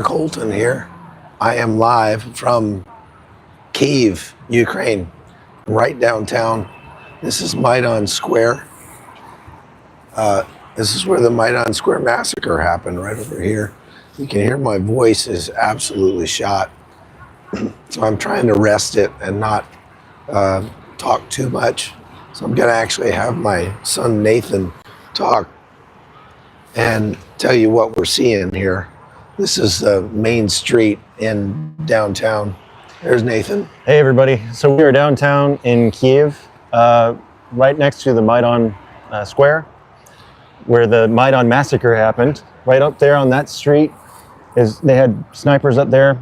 Holton here. I am live from Kyiv, Ukraine, right downtown. This is Maidan Square. This is where the Maidan Square Massacre happened, right over here. You can hear my voice is absolutely shot. So I'm trying to rest it and not talk too much. So I'm going to actually have my son Nathan talk and tell you what we're seeing here. This is the main street in downtown. There's Nathan. Hey everybody. So we are downtown in Kiev, right next to the Maidan Square, where the Maidan Massacre happened. Right up there on that street they had snipers up there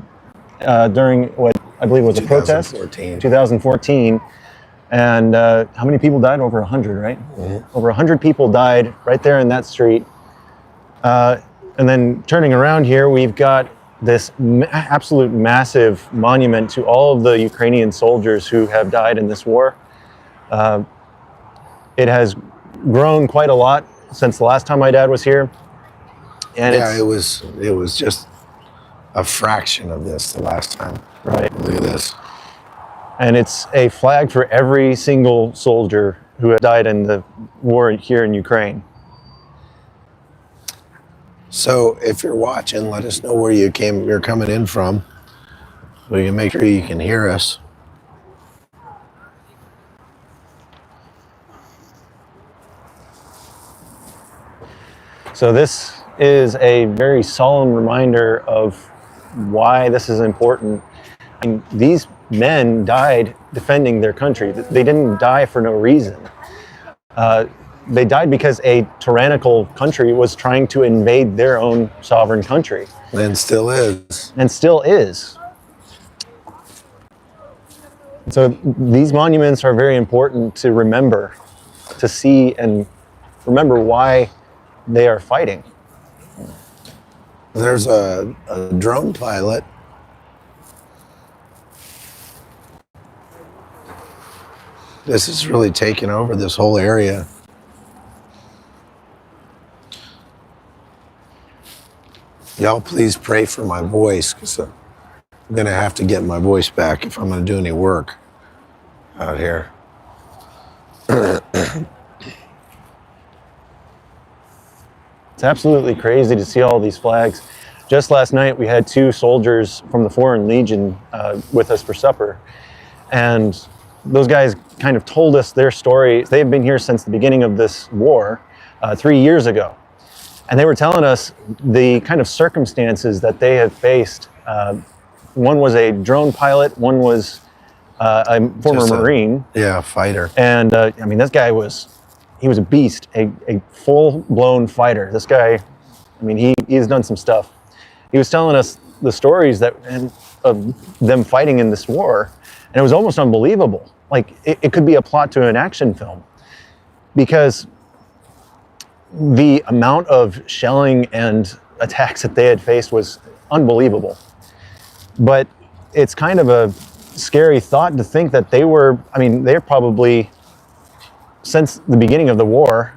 during what I believe was a protest. 2014. And how many people died? Over 100, right? Mm-hmm. Over 100 people died right there in that street. And then turning around here, we've got this absolute massive monument to all of the Ukrainian soldiers who have died in this war. It has grown quite a lot since the last time my dad was here. And yeah, it was just a fraction of this the last time. Right. Look at this. And it's a flag for every single soldier who has died in the war here in Ukraine. So if you're watching, let us know where you're coming in from. We can make sure you can hear us. So this is a very solemn reminder of why this is important. I mean, these men died defending their country. They didn't die for no reason. They died because a tyrannical country was trying to invade their own sovereign country. And still is. And still is. So these monuments are very important to remember, to see and remember why they are fighting. There's a drone pilot. This is really taking over this whole area. Y'all please pray for my voice, because I'm going to have to get my voice back if I'm going to do any work out here. It's absolutely crazy to see all these flags. Just last night, we had 2 soldiers from the Foreign Legion with us for supper. And those guys kind of told us their story. They've been here since the beginning of this war, 3 years ago. And they were telling us the kind of circumstances that they have faced. One was a drone pilot, one was a former Marine. Yeah, fighter. And I mean, this guy he was a beast, a full-blown fighter. This guy, I mean, he's done some stuff. He was telling us the stories of them fighting in this war, and it was almost unbelievable. Like, it could be a plot to an action film, because the amount of shelling and attacks that they had faced was unbelievable. But it's kind of a scary thought to think that they're probably, since the beginning of the war,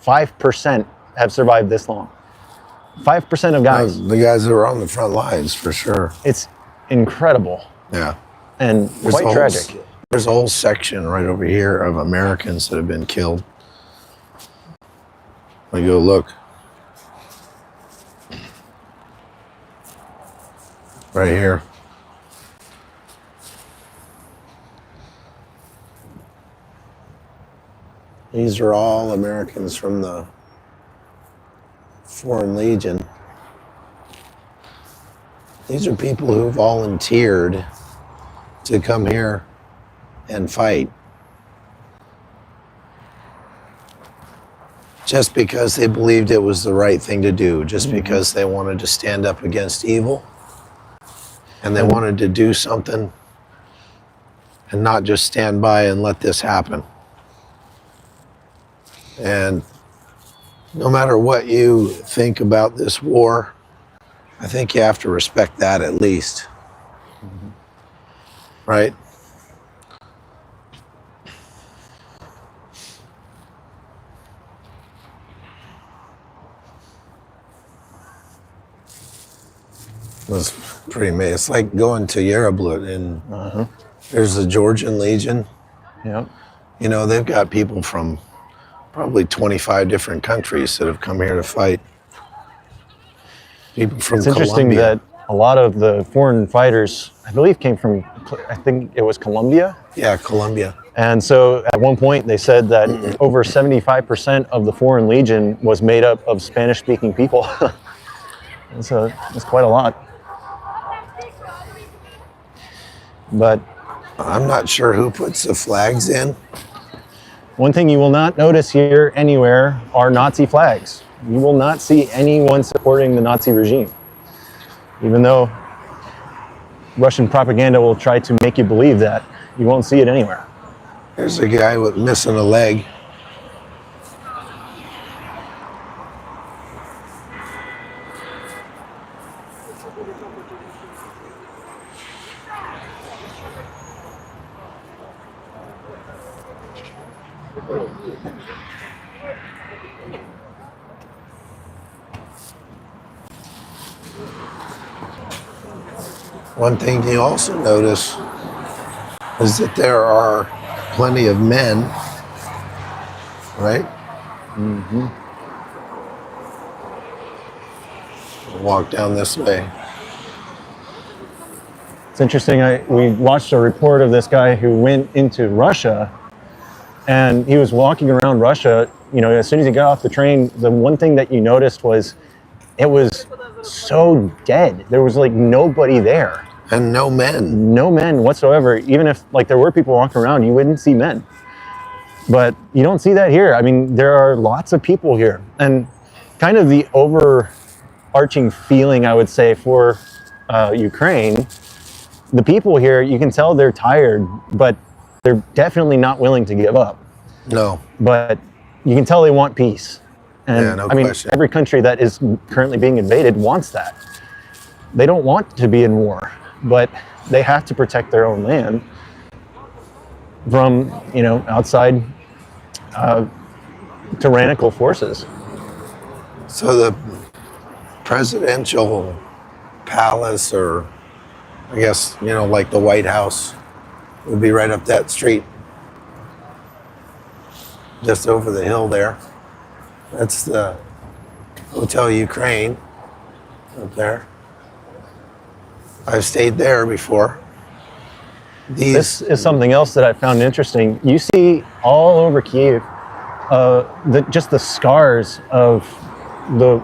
5% have survived this long. 5% of guys. The guys that were on the front lines, for sure. It's incredible. Yeah. And quite tragic. There's a whole section right over here of Americans that have been killed. Let me go look. Right here. These are all Americans from the Foreign Legion. These are people who volunteered to come here and fight. Just because they believed it was the right thing to do, just because they wanted to stand up against evil, and they wanted to do something and not just stand by and let this happen. And no matter what you think about this war, I think you have to respect that at least. Right? was pretty amazing. It's like going to Yereblut, and there's the Georgian Legion. Yeah. You know, they've got people from probably 25 different countries that have come here to fight. People from It's interesting Colombia. that a lot of the foreign fighters, I believe, came from, I think it was Colombia. Yeah, Colombia. And so at one point they said that over 75% of the Foreign Legion was made up of Spanish-speaking people. It's quite a lot. But I'm not sure who puts the flags in. one thing you will not notice here anywhere are Nazi flags. You will not see anyone supporting the Nazi regime, even though Russian propaganda will try to make you believe that. You won't see it anywhere. There's a guy with missing a leg. One thing you also notice is that there are plenty of men, right? Mm-hmm. Walk down this way. It's interesting. We watched a report of this guy who went into Russia, and he was walking around Russia. You know, as soon as he got off the train, the one thing that you noticed was it was so dead. There was like nobody there. And no men. No men whatsoever. Even if like there were people walking around, you wouldn't see men. But you don't see that here. I mean, there are lots of people here. And kind of the overarching feeling, I would say, for Ukraine, the people here, you can tell they're tired, but they're definitely not willing to give up. No. But you can tell they want peace. And Yeah, no I mean, question. every country that is currently being invaded wants that. They don't want to be in war, but they have to protect their own land from, you know, outside tyrannical forces. So the presidential palace, or I guess, you know, like the White House, would be right up that street. Just over the hill there. That's the Hotel Ukraine up there. I've stayed there before. This is something else that I found interesting. You see all over Kiev, just the scars of the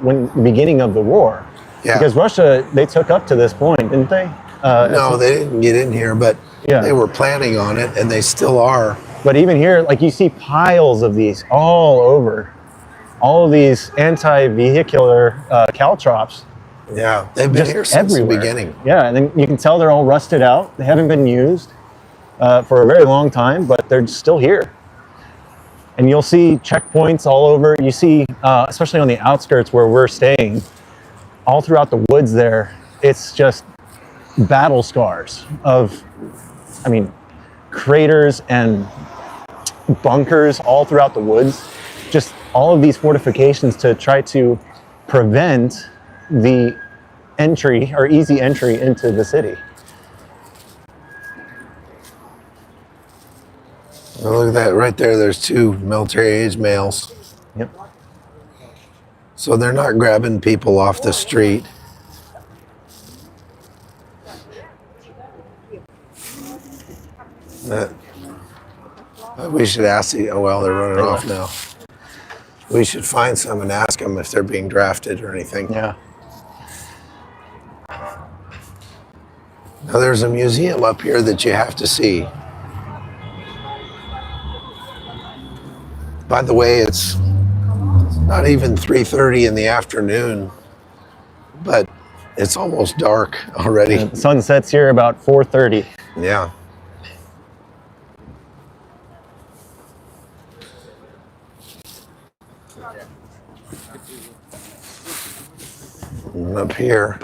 beginning of the war. Yeah. Because Russia, they took up to this point, didn't they? No, they didn't get in here, but Yeah. they were planning on it, and they still are. But even here, like you see piles of these all over. All of these anti-vehicular caltrops. Yeah, they've been Just here since everywhere. the beginning. Yeah, and then you can tell they're all rusted out. They haven't been used for a very long time, but they're still here. And you'll see checkpoints all over. You see, especially on the outskirts where we're staying, all throughout the woods there, it's just battle scars of, I mean, craters and bunkers all throughout the woods. Just all of these fortifications to try to prevent the entry or easy entry into the city. Well, look at that right there. There's two military-age males. Yep. So they're not grabbing people off the street. We should ask the, oh, well, they're running off now. We should find some and ask them if they're being drafted or anything. Yeah. Now, there's a museum up here that you have to see. By the way, it's not even 3:30 in the afternoon, but it's almost dark already. The sun sets here about 4:30. Yeah. And up here,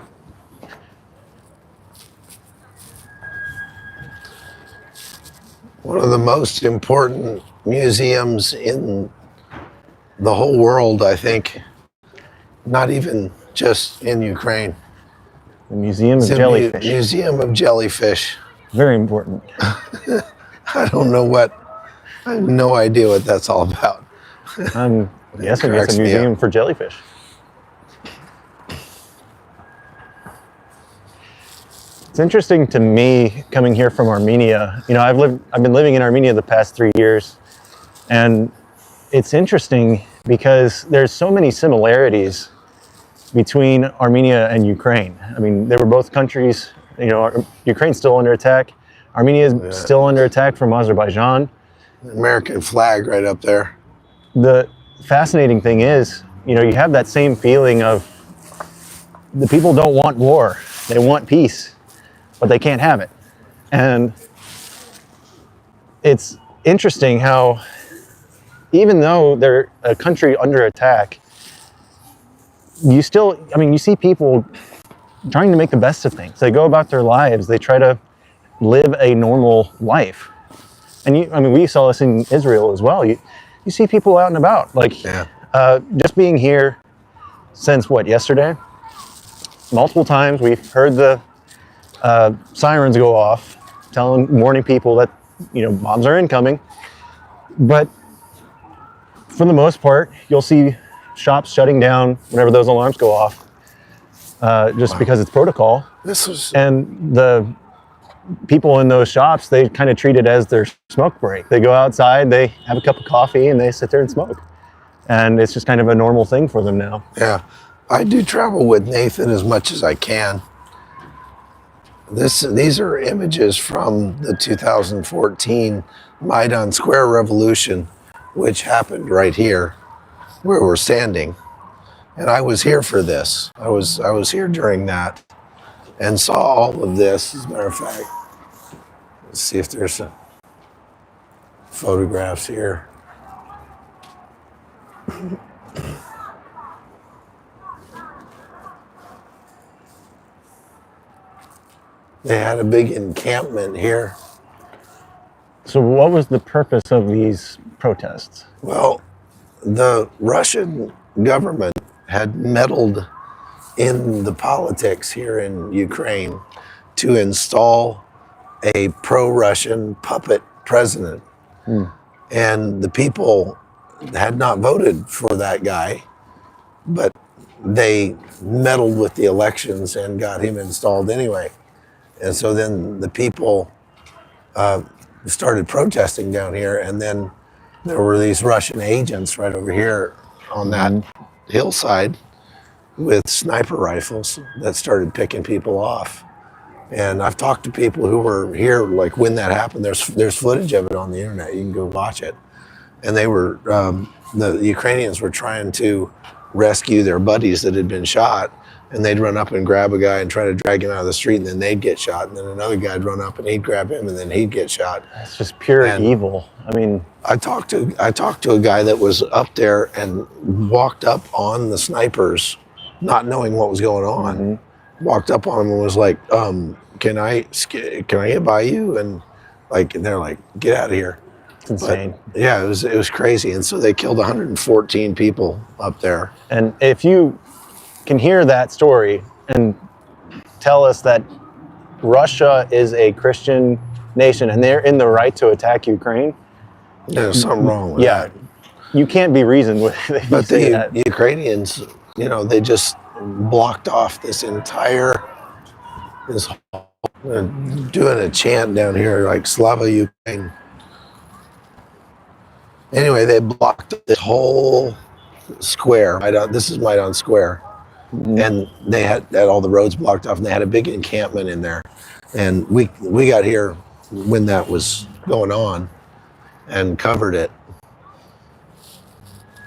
one of the most important museums in the whole world, I think, not even just in Ukraine. The Museum of It's a Jellyfish. Museum of Jellyfish. Very important. I don't know I have no idea what that's all about. I'm guessing it's cracks a me museum up. for jellyfish. It's interesting to me coming here from Armenia. You know, I've been living in Armenia the past 3 years, and it's interesting because there's so many similarities between Armenia and Ukraine. I mean, they were both countries. You know, Ukraine's still under attack. Armenia is still under attack from Azerbaijan. American flag right up there. The fascinating thing is, you know, you have that same feeling of the people don't want war. They want peace, but they can't have it. And it's interesting how even though they're a country under attack, you see people trying to make the best of things. They go about their lives. They try to live a normal life. And we saw this in Israel as well. You see people out and about, just being here since yesterday? Multiple times we've heard the sirens go off, warning people that, bombs are incoming. But for the most part, you'll see shops shutting down whenever those alarms go off, because it's protocol. And the people in those shops, they kind of treat it as their smoke break. They go outside, they have a cup of coffee, and they sit there and smoke. And it's just kind of a normal thing for them now. Yeah, I do travel with Nathan as much as I can. These are images from the 2014 Maidan Square Revolution, which happened right here, where we're standing. And I was here for this. I was here during that, and saw all of this. As a matter of fact, let's see if there's some photographs here. They had a big encampment here. So what was the purpose of these protests? Well, the Russian government had meddled in the politics here in Ukraine to install a pro-Russian puppet president. And the people had not voted for that guy, but they meddled with the elections and got him installed anyway. And so then the people started protesting down here, and then there were these Russian agents right over here on that hillside with sniper rifles that started picking people off. And I've talked to people who were here, like when that happened. There's footage of it on the internet. You can go watch it. And they were the Ukrainians were trying to rescue their buddies that had been shot, and they'd run up and grab a guy and try to drag him out of the street, and then they'd get shot, and then another guy'd run up and he'd grab him, and then he'd get shot. It's just pure evil. I mean, I talked to a guy that was up there and walked up on the snipers, not knowing what was going on. Walked up on him and was like, "Can I get by you?" And they're like, "Get out of here." It's insane. But, yeah, it was crazy, and so they killed 114 people up there. And if you can hear that story and tell us that Russia is a Christian nation and they're in the right to attack Ukraine, There's something wrong with that. You can't be reasoned with. But the Ukrainians, they just blocked off this doing a chant down here like Slava Ukraine. Anyway, they blocked this whole square. This is Maidan Square. And they had all the roads blocked off, and they had a big encampment in there. And we got here when that was going on and covered it.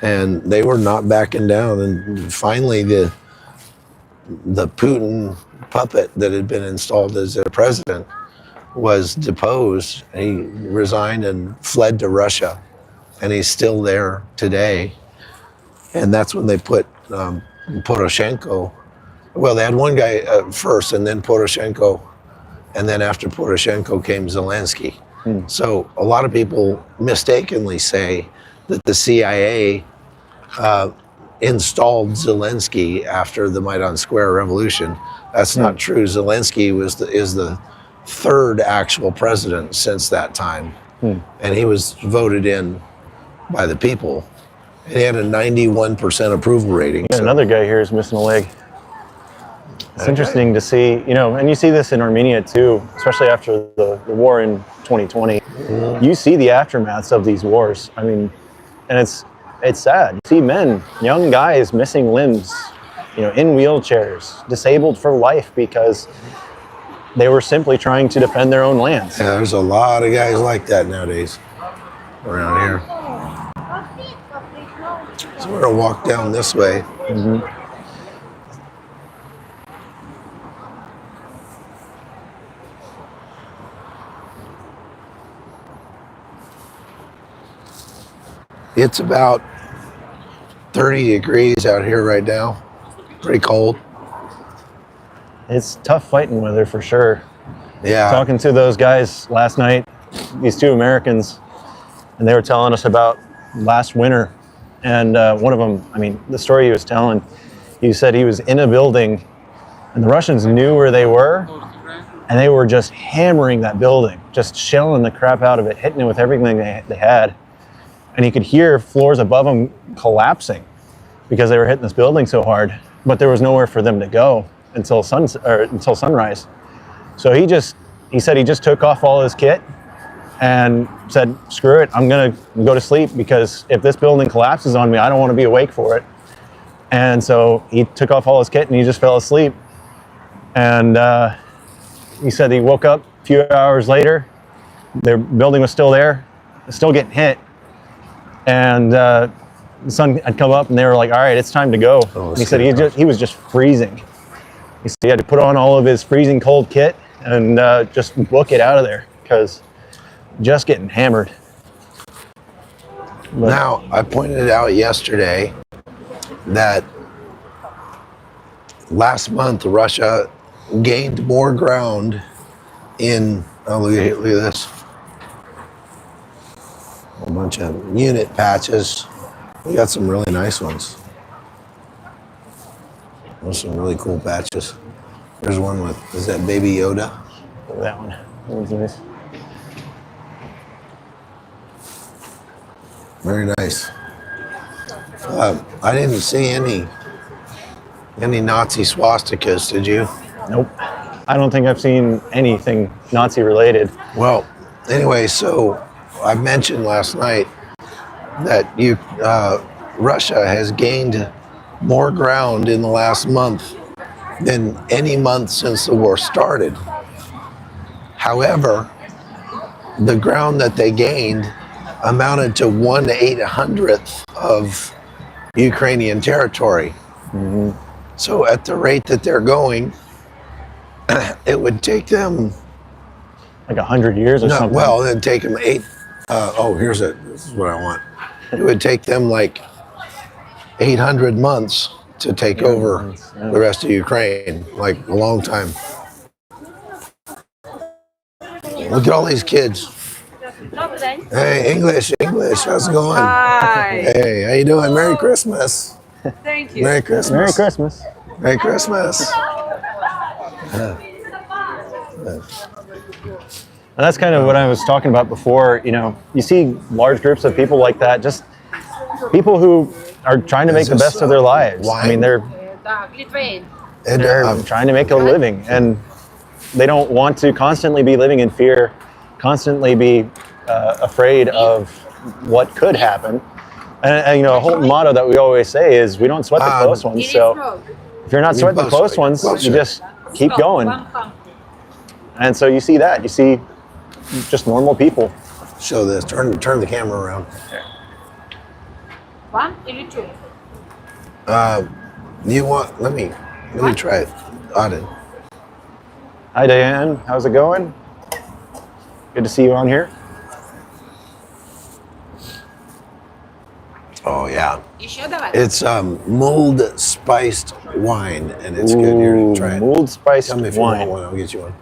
And they were not backing down. And finally, the Putin puppet that had been installed as a president was deposed. He resigned and fled to Russia. And he's still there today. And that's when they put Poroshenko. Well, they had one guy first, and then Poroshenko, and then after Poroshenko came Zelensky. So a lot of people mistakenly say that the CIA installed Zelensky after the Maidan Square Revolution. That's not true. Zelensky is the third actual president since that time, and he was voted in by the people. And he had a 91% approval rating. Yeah, another guy here is missing a leg. It's interesting to see, and you see this in Armenia too, especially after the war in 2020. You see the aftermaths of these wars. I mean, and it's sad. You see men, young guys missing limbs, in wheelchairs, disabled for life because they were simply trying to defend their own lands. Yeah, there's a lot of guys like that nowadays around here. So we're gonna walk down this way. It's about 30 degrees out here right now. Pretty cold. It's tough fighting weather for sure. Yeah. Talking to those guys last night, these two Americans, and they were telling us about last winter. And one of them, the story he was telling, he said he was in a building and the Russians knew where they were and they were just hammering that building, just shelling the crap out of it, hitting it with everything they had. And he could hear floors above him collapsing because they were hitting this building so hard, but there was nowhere for them to go until sunrise. So he said he just took off all his kit and said, screw it, I'm gonna go to sleep because if this building collapses on me, I don't want to be awake for it. And so he took off all his kit and he just fell asleep. And he said he woke up a few hours later, their building was still there, still getting hit. And the sun had come up and they were like, all right, it's time to go. Oh, he said he was just freezing. He said he had to put on all of his freezing cold kit and just book it out of there because just getting hammered. But now, I pointed out yesterday that last month Russia gained more ground in, look at this. A bunch of unit patches. We got some really nice ones. There's some really cool patches. There's one with, is that Baby Yoda? that one. That one's nice. Very nice. I didn't see any Nazi swastikas, did you? Nope. I don't think I've seen anything Nazi related. Well, anyway, so I mentioned last night that Russia has gained more ground in the last month than any month since the war started. However, the ground that they gained amounted to 1/800th of Ukrainian territory. Mm-hmm. So at the rate that they're going, it would take them Like 100 years or something. well, it'd take them this is what I want. It would take them like 800 months to take over the rest of Ukraine, like a long time. Look at all these kids. Hey, English, how's it going? Hi. Hey, how you doing? Merry Christmas. Thank you. Merry Christmas. Merry Christmas. Merry Christmas. And that's kind of what I was talking about before. You see large groups of people like that, just people who are trying to make the best of their lives. Wine? I mean, they're trying to make a living, and they don't want to constantly be living in fear, constantly be afraid of what could happen. And a whole motto that we always say is, we don't sweat the close ones. So if you're not sweating the close ones, you just keep going. And so you see that. You see just normal people. Show this. Turn the camera around. One or two? You want? Let me try it. Auden. Hi, Diane. How's it going? Good to see you on here. Oh yeah. Еще давай. It's mulled spiced wine, and it's good. Here, try it. Mulled spiced Tell me if you wine. want one. I'll get you one.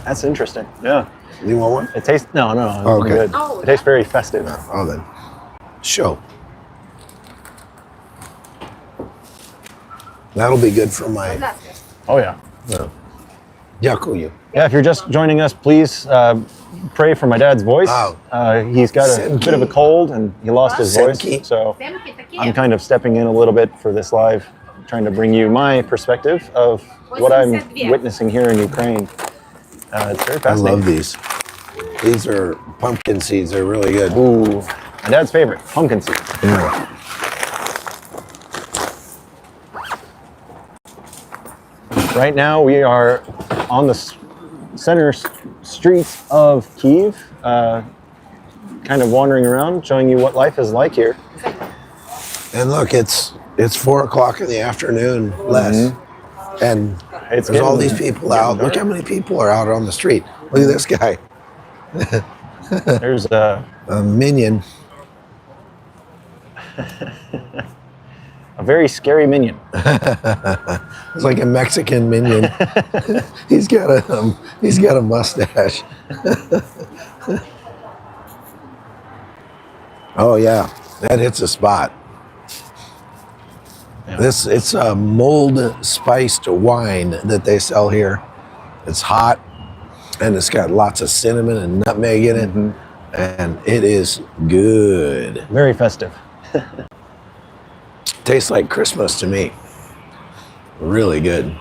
That's interesting. Yeah. You want one? It tastes no. Oh, okay. Good. Oh, It tastes very festive. Oh then. Show. That'll be good for my. Oh yeah. Дякую. Yeah, if you're just joining us, please pray for my dad's voice. Oh. He's got a bit of a cold and he lost his voice. Zelensky. So I'm kind of stepping in a little bit for this live, trying to bring you my perspective of what I'm witnessing here in Ukraine. It's very I fascinating. love these. These are pumpkin seeds. They're really good. Ooh, my dad's favorite, pumpkin seed. Yeah. Right now we are on the center streets of Kyiv, kind of wandering around, showing you what life is like here. And look, it's 4 o'clock in the afternoon, less, and It's there's all getting- these people out. Look how many people are out on the street. Look at this guy, There's a minion. very scary minion. It's like a Mexican minion. he's got a mustache. Oh yeah, that hits a spot. Yeah. It's a mold spiced wine that they sell here. It's hot and it's got lots of cinnamon and nutmeg in it, and it is good. Very festive. Tastes like Christmas to me. Really good.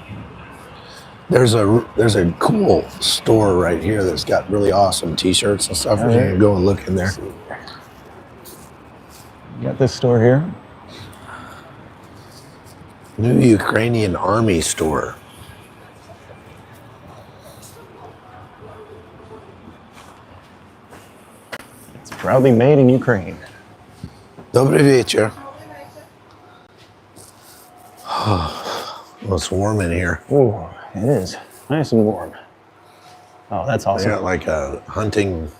There's a cool store right here that's got really awesome T-shirts and stuff. We're gonna go and look in there. You got this store here. New Ukrainian Army store. It's proudly made in Ukraine. Dobry wieczór. Well, it's warm in here. Ooh, it is nice and warm. Oh, that's They awesome. got like a hunting.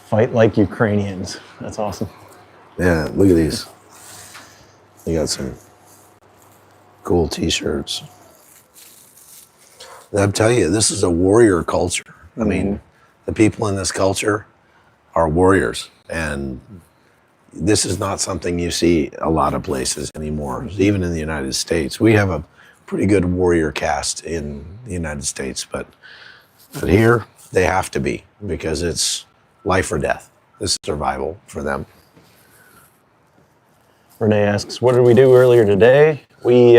Fight like Ukrainians. That's awesome. Yeah, look at these. They got some cool T-shirts. And I'll tell you, this is a warrior culture. I mean, the people in this culture are warriors, and this is not something you see a lot of places anymore, even in the United States. We have a pretty good warrior caste in the United States, but here they have to be, because it's life or death. This is survival for them. Renee asks, what did we do earlier today? We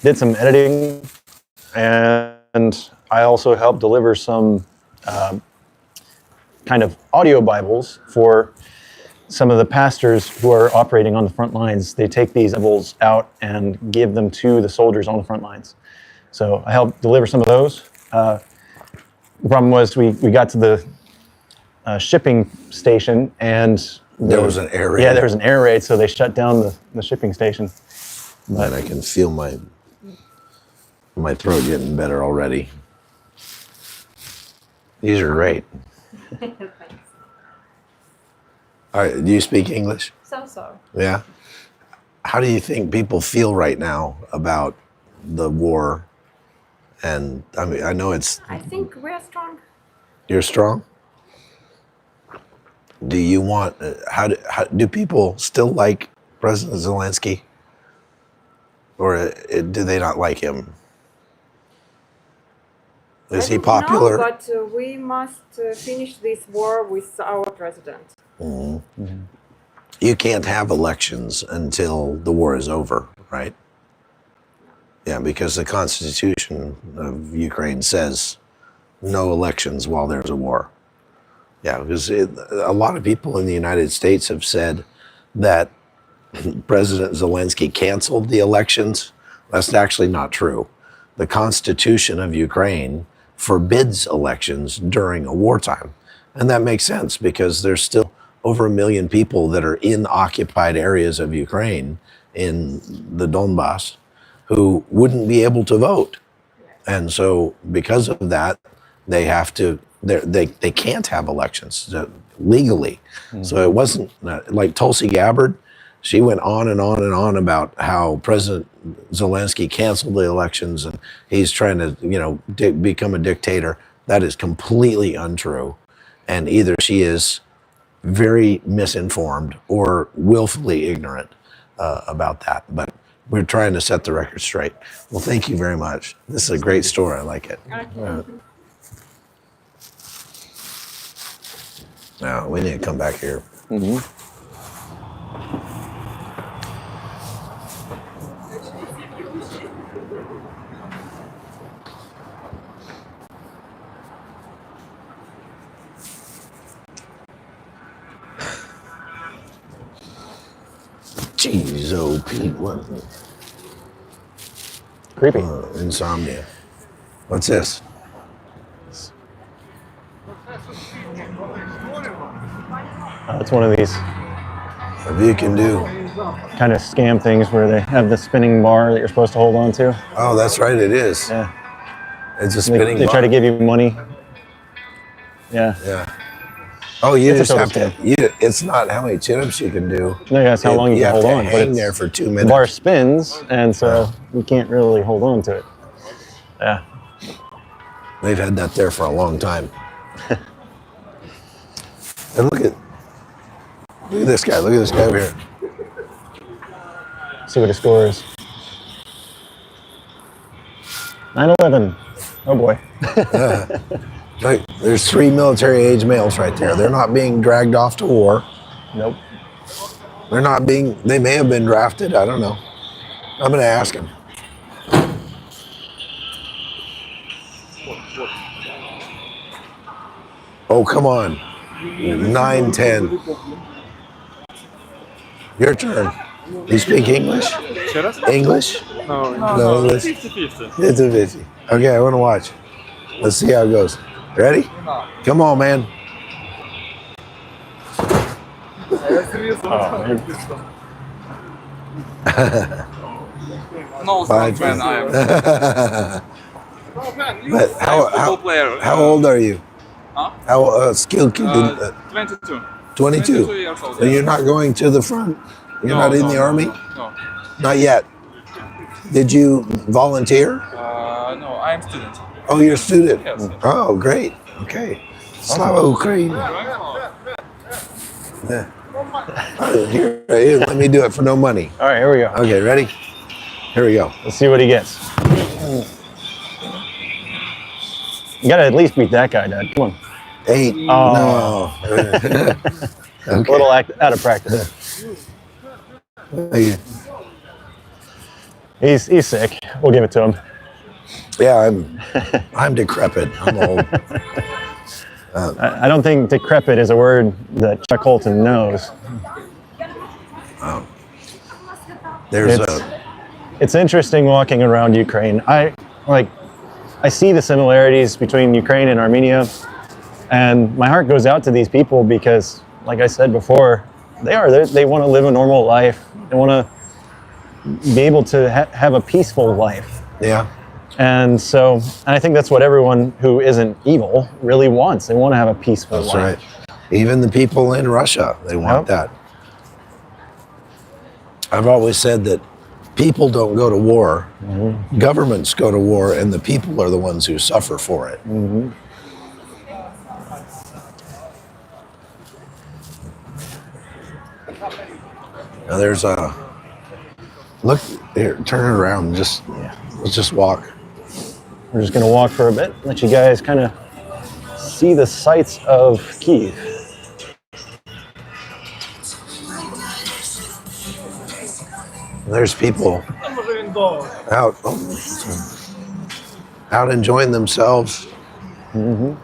did some editing, and I also helped deliver some kind of audio Bibles for some of the pastors who are operating on the front lines. They take these Bibles out and give them to the soldiers on the front lines. So I helped deliver some of those. The problem was we got to the shipping station, and There was an air raid. Yeah, there was an air raid, so they shut down the shipping station. And I can feel my throat getting better already. These are great. All right, do you speak English? So. Yeah. How do you think people feel right now about the war? And I mean, I know I think we're strong. you're strong. Do you want? How do people still like President Zelensky, or do they not like him? Is he popular? No, but we must finish this war with our president. You can't have elections until the war is over, right? Yeah, because the Constitution of Ukraine says no elections while there's a war. Yeah, because a lot of people in the United States have said that President Zelensky canceled the elections. That's actually not true. The Constitution of Ukraine forbids elections during a wartime. And that makes sense, because there's still over 1 million people that are in occupied areas of Ukraine, in the Donbass, who wouldn't be able to vote. And so because of that, they have to, they can't have elections legally. So it wasn't like Tulsi Gabbard. She went on and on and on about how President Zelensky canceled the elections and he's trying to, become a dictator. That is completely untrue. And either she is very misinformed or willfully ignorant about that. But we're trying to set the record straight. Well, thank you very much. This is a great story. I like it. Now we need to come back here. Jeez, oh, Pete, what? Creepy. Insomnia. What's this? It's one of these If you can do. kind of scam things where they have the spinning bar that you're supposed to hold on to. Oh, that's right, it is. Yeah. It's a They, spinning they try to bar. give you money. Yeah. Yeah. Oh, you It's a just have total to. It's not how many chin-ups you can do. No, that's how long you can have hold to on. But hang it's, there for 2 the minutes. bar spins, and so you can't really hold on to it. Yeah. They've had that there for a long time. And look at this guy. Look at this guy over here. See what the score is. 9/11. Oh boy. Like, there's 3 military-age males right there. They're not being dragged off to war. Nope. They're not being. They may have been drafted. I don't know. I'm going to ask him. Oh, come on. 9-10. Your turn. You speak English? English? No, English. 50-50. 50-50. Okay, I want to watch. Let's see how it goes. Ready? Come on, man. Oh, man. No, Five. man, I am. But Football player. how old are you? Huh? How skilled can you? 22. 22. Years old. And you're not going to the front? You're not in the army? No. Not yet. Did you volunteer? No, I am student. Oh, you're a student? Yes. Oh, great. Okay. Slava Ukraine. Yeah. Here, let me do it for no money. All right, here we go. Okay, ready? Here we go. Let's see what he gets. You gotta at least beat that guy, Dad. Come on. 8. Oh. No. A Okay. little out of practice. Okay. He's sick. We'll give it to him. Yeah, I'm decrepit. I'm old. I don't think decrepit is a word that Chuck Holton knows. There's It's interesting walking around Ukraine. I see the similarities between Ukraine and Armenia, and my heart goes out to these people because, like I said before, they want to live a normal life. They want to be able to have a peaceful life. yeah. And so I think that's what everyone who isn't evil really wants. They want to have a peaceful That's life. right. Even the people in Russia, they want Yep. that. I've always said that people don't go to war. Mm-hmm. Governments go to war, and the people are the ones who suffer for it. Mm-hmm. Now there's a look here. Turn it around. Let's just walk. We're just going to walk for a bit, let you guys kind of see the sights of Kyiv. There's people out out enjoying themselves. Mm-hmm.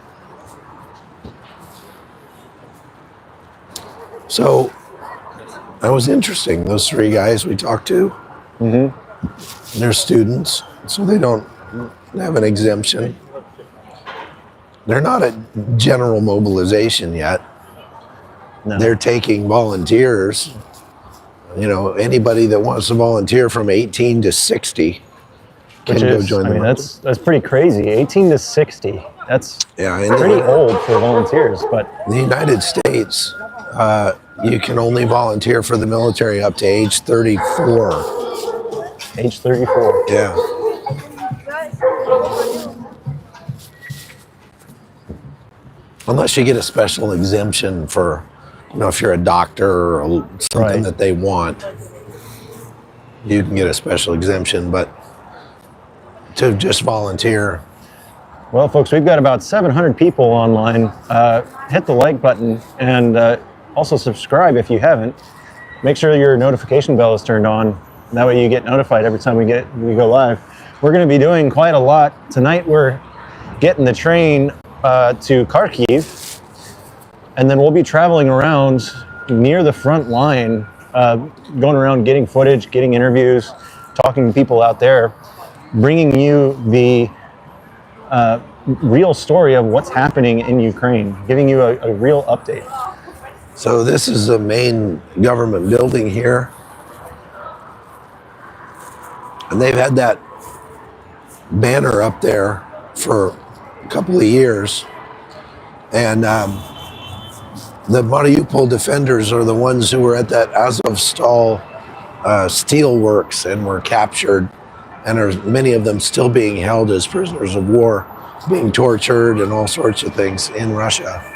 So that was interesting. Those 3 guys we talked to, they're students, so they don't have an exemption. They're not at general mobilization yet. No. They're taking volunteers. You know, anybody that wants to volunteer from 18 to 60 can Which go is, join I the mean, Marine. that's pretty crazy. 18 to 60. That's Yeah, in pretty old for volunteers, but the United States, you can only volunteer for the military up to age 34. age 34. Yeah. Unless you get a special exemption for, if you're a doctor or something Right. that they want. you can get a special exemption, but to just volunteer. Well, folks, we've got about 700 people online. Hit the like button and also subscribe if you haven't. Make sure your notification bell is turned on. That way you get notified every time we go live. We're going to be doing quite a lot. Tonight we're getting the train to Kyiv, and then we'll be traveling around near the front line, going around getting footage, getting interviews, talking to people out there, bringing you the real story of what's happening in Ukraine, giving you a real update. So this is the main government building here. And they've had that banner up there for a couple of years. And the Mariupol defenders are the ones who were at that Azovstal steel works and were captured, and are many of them still being held as prisoners of war, being tortured and all sorts of things in Russia.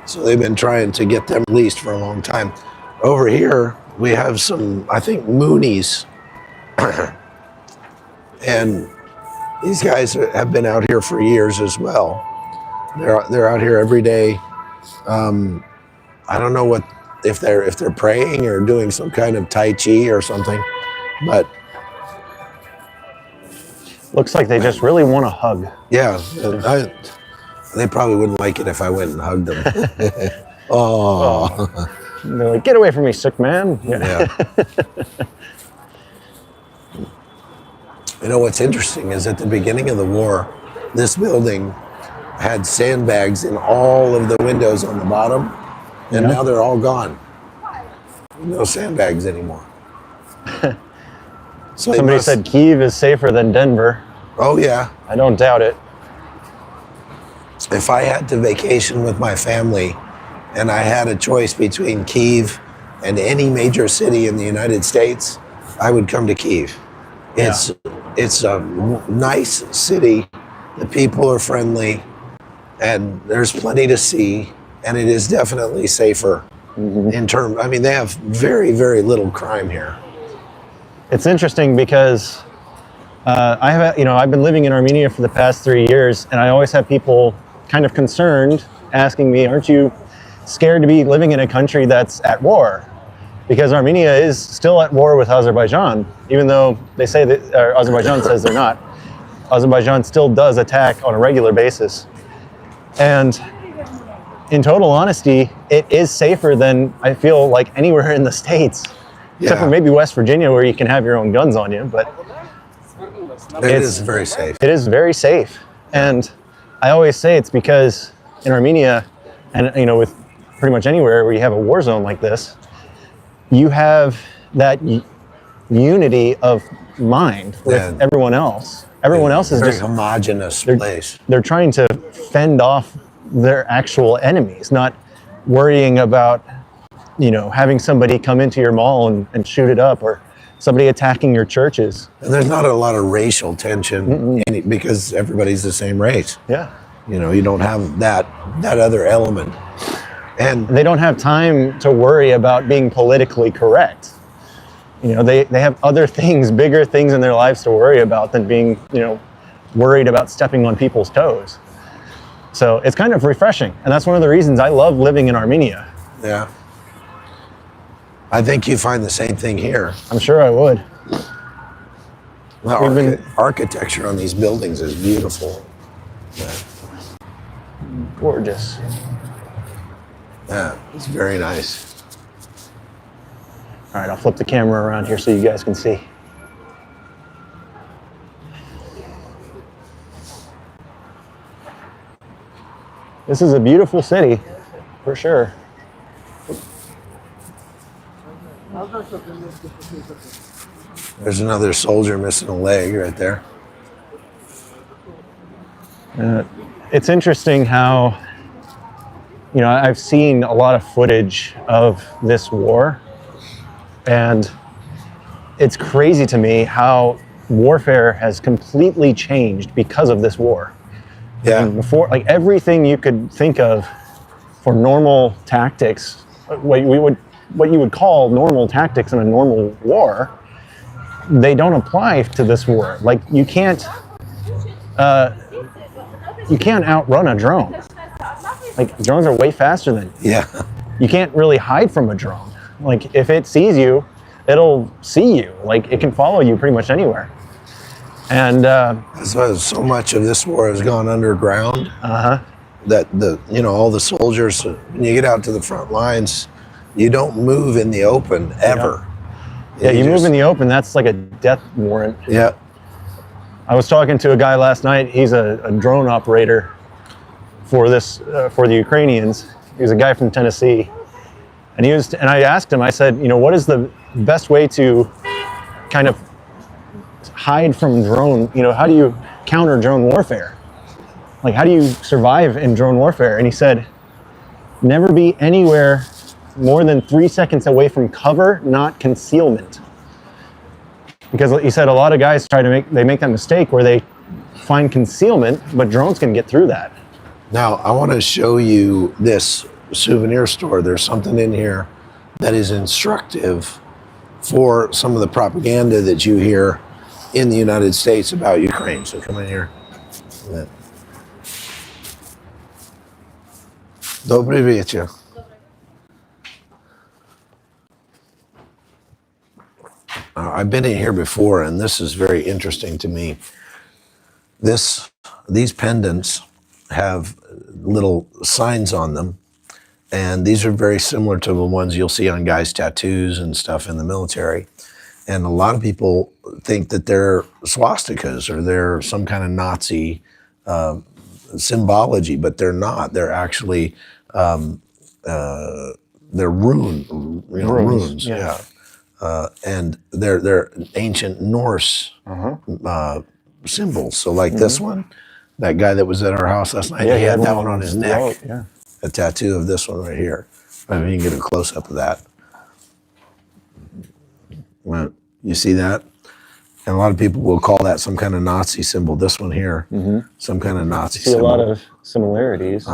So they've been trying to get them released for a long time. Over here, we have some, I think, Moonies. And these guys have been out here for years as well. They're out here every day. I don't know what if they're praying or doing some kind of Tai Chi or something, but Looks like they just really want a hug. yeah, they probably wouldn't like it if I went and hugged them. Oh, They're like, get away from me, sick man. yeah. You know what's interesting is at the beginning of the war, this building had sandbags in all of the windows on the bottom, and now they're all gone. No sandbags anymore. So Somebody said Kyiv is safer than Denver. oh yeah. I don't doubt it. If I had to vacation with my family and I had a choice between Kyiv and any major city in the United States, I would come to Kyiv. It's a nice city. The people are friendly, and there's plenty to see, and it is definitely safer in terms. I mean, they have very, very little crime here. It's interesting because I've been living in Armenia for the past 3 years, and I always have people kind of concerned asking me, aren't you scared to be living in a country that's at war? Because Armenia is still at war with Azerbaijan, even though they say that Azerbaijan says they're not. Azerbaijan still does attack on a regular basis. And in total honesty, it is safer than I feel like anywhere in the States. Except for maybe West Virginia, where you can have your own guns on you, but It is very safe. it is very safe. And I always say it's because in Armenia, and with pretty much anywhere where you have a war zone like this, you have that unity of mind with everyone else. Everyone else is very just homogenous place. they're trying to fend off their actual enemies, not worrying about having somebody come into your mall and shoot it up, or somebody attacking your churches. And there's not a lot of racial tension because everybody's the same race. Yeah. You don't have that other element. And They don't have time to worry about being politically correct. They have other things, bigger things in their lives to worry about than being, worried about stepping on people's toes. So it's kind of refreshing. And that's one of the reasons I love living in Armenia. yeah, I think you find the same thing here. I'm sure I would. The architecture on these buildings is beautiful. Gorgeous. Yeah, it's very nice. All right, I'll flip the camera around here so you guys can see. This is a beautiful city, for sure. There's another soldier missing a leg right there. It's interesting how, I've seen a lot of footage of this war, and it's crazy to me how warfare has completely changed because of this war. Yeah. And before, everything you could think of for normal tactics, what you would call normal tactics in a normal war, they don't apply to this war. Like you can't outrun a drone. Like drones are way faster than you. Yeah. You can't really hide from a drone. Like if it sees you, it'll see you. Like it can follow you pretty much anywhere. And So much of this war has gone underground. That all the soldiers, when you get out to the front lines, you don't move in the open ever. Yeah, you move in the open, that's like a death warrant. Yeah. I was talking to a guy last night. He's a drone operator for the Ukrainians. He was a guy from Tennessee, and I asked him. I said, what is the best way to kind of hide from drone? How do you counter drone warfare? Like, how do you survive in drone warfare? And he said, never be anywhere more than 3 seconds away from cover, not concealment. Because he said a lot of guys make that mistake where they find concealment, but drones can get through that. Now, I want to show you this souvenir store. There's something in here that is instructive for some of the propaganda that you hear in the United States about Ukraine. So come in here. Dobry wieczór. I've been in here before, and this is very interesting to me. These pendants have little signs on them, and these are very similar to the ones you'll see on guys' tattoos and stuff in the military. And a lot of people think that they're swastikas or they're some kind of Nazi symbology, but they're not. They're actually they're runes. Yeah. And they're ancient Norse symbols. So like this one, that guy that was at our house last night, he had that one on his neck. Yeah. A tattoo of this one right here. I mean, you can get a close up of that. Well, you see that? And a lot of people will call that some kind of Nazi symbol. This one here, some kind of Nazi symbol. A lot of similarities.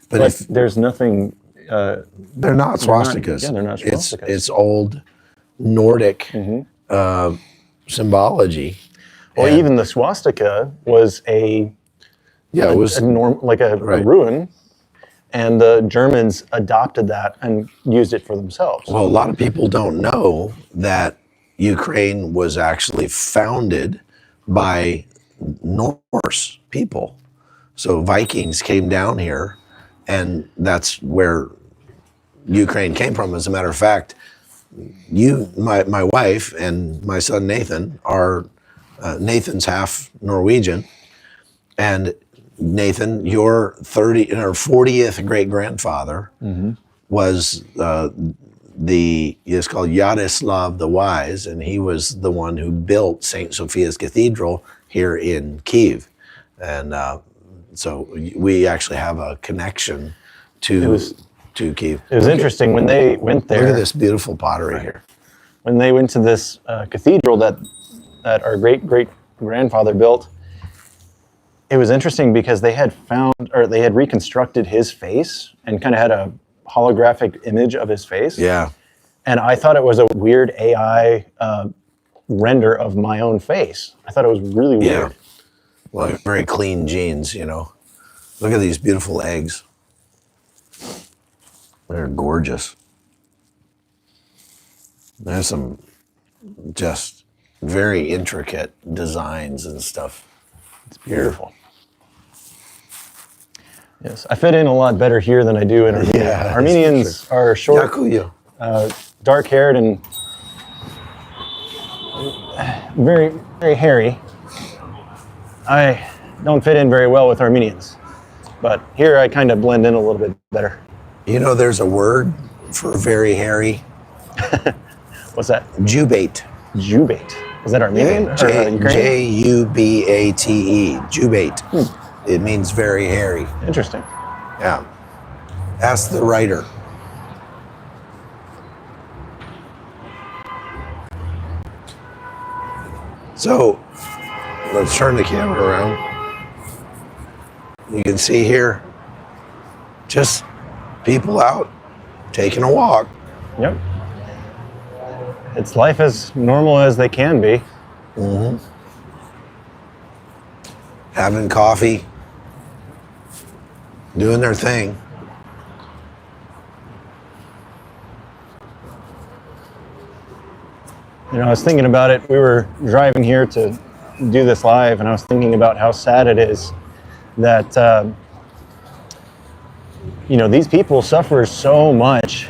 But there's nothing. They're not swastikas. They're not swastikas. It's old Nordic symbology. Well, even the swastika was a ruin, and the Germans adopted that and used it for themselves. Well, a lot of people don't know that Ukraine was actually founded by Norse people. So Vikings came down here, and that's where Ukraine came from. As a matter of fact, my wife and my son Nathan are Nathan's half Norwegian, and Nathan, your 40th great grandfather was it's called Yaroslav the Wise, and he was the one who built St. Sophia's Cathedral here in Kyiv, and so we actually have a connection to Kyiv. It was interesting when they went there. Look at this beautiful pottery here. When they went to this cathedral that our great-great-grandfather built, it was interesting because they had reconstructed his face and kind of had a holographic image of his face. Yeah. And I thought it was a weird AI render of my own face. I thought it was really weird. Well, very clean genes, Look at these beautiful eggs. They're gorgeous. There's some just very intricate designs and stuff. It's beautiful. Yes, I fit in a lot better here than I do in Armenia. Yeah, Armenians are short, dark-haired, and very, very hairy. I don't fit in very well with Armenians, but here I kind of blend in a little bit better. There's a word for very hairy. What's that? Jubate. Jubate. Is that Armenian? Or Ukrainian? Jubate. Jubate. It means very hairy. Interesting. Yeah. Ask the writer. So, let's turn the camera around. You can see here, just people out taking a walk. Yep. It's life as normal as they can be. Having coffee, doing their thing. You know, I was thinking about it. We were driving here to do this live, and I was thinking about how sad it is that, you know, these people suffer so much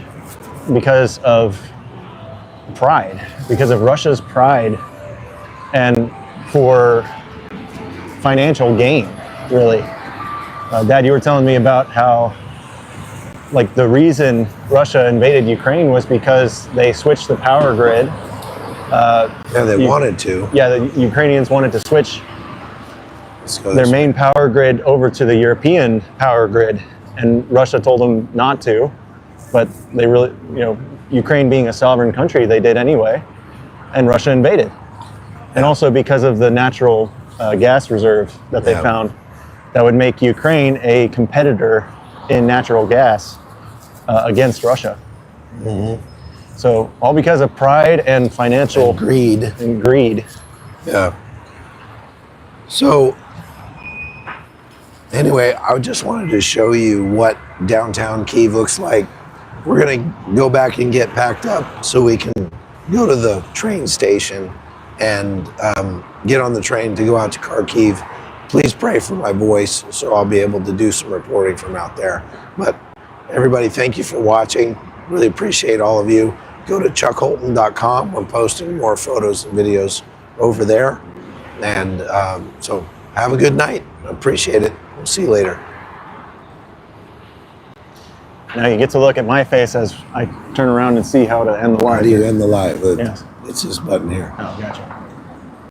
because of pride, because of Russia's pride, and for financial gain, really. Dad, you were telling me about how, like, the reason Russia invaded Ukraine was because they switched the power grid. Yeah, they wanted to. Yeah, the Ukrainians wanted to switch Let's go their this way. main power grid over to the European power grid, and Russia told them not to, but they really, you know, Ukraine being a sovereign country, they did anyway, and Russia invaded. And also because of the natural gas reserve that they Yeah. found that would make Ukraine a competitor in natural gas against Russia. So all because of pride and financial Greed. and greed. Yeah. So, anyway, I just wanted to show you what downtown Kyiv looks like. We're going to go back and get packed up so we can go to the train station and get on the train to go out to Kharkiv. Please pray for my voice so I'll be able to do some reporting from out there. But everybody, thank you for watching. Really appreciate all of you. Go to chuckholton.com. I'm posting more photos and videos over there. And so have a good night. Appreciate it. We'll see you later. Now you get to look at my face as I turn around and see how to end the How live. do you end the live? Yes. It's this button here. Oh, gotcha.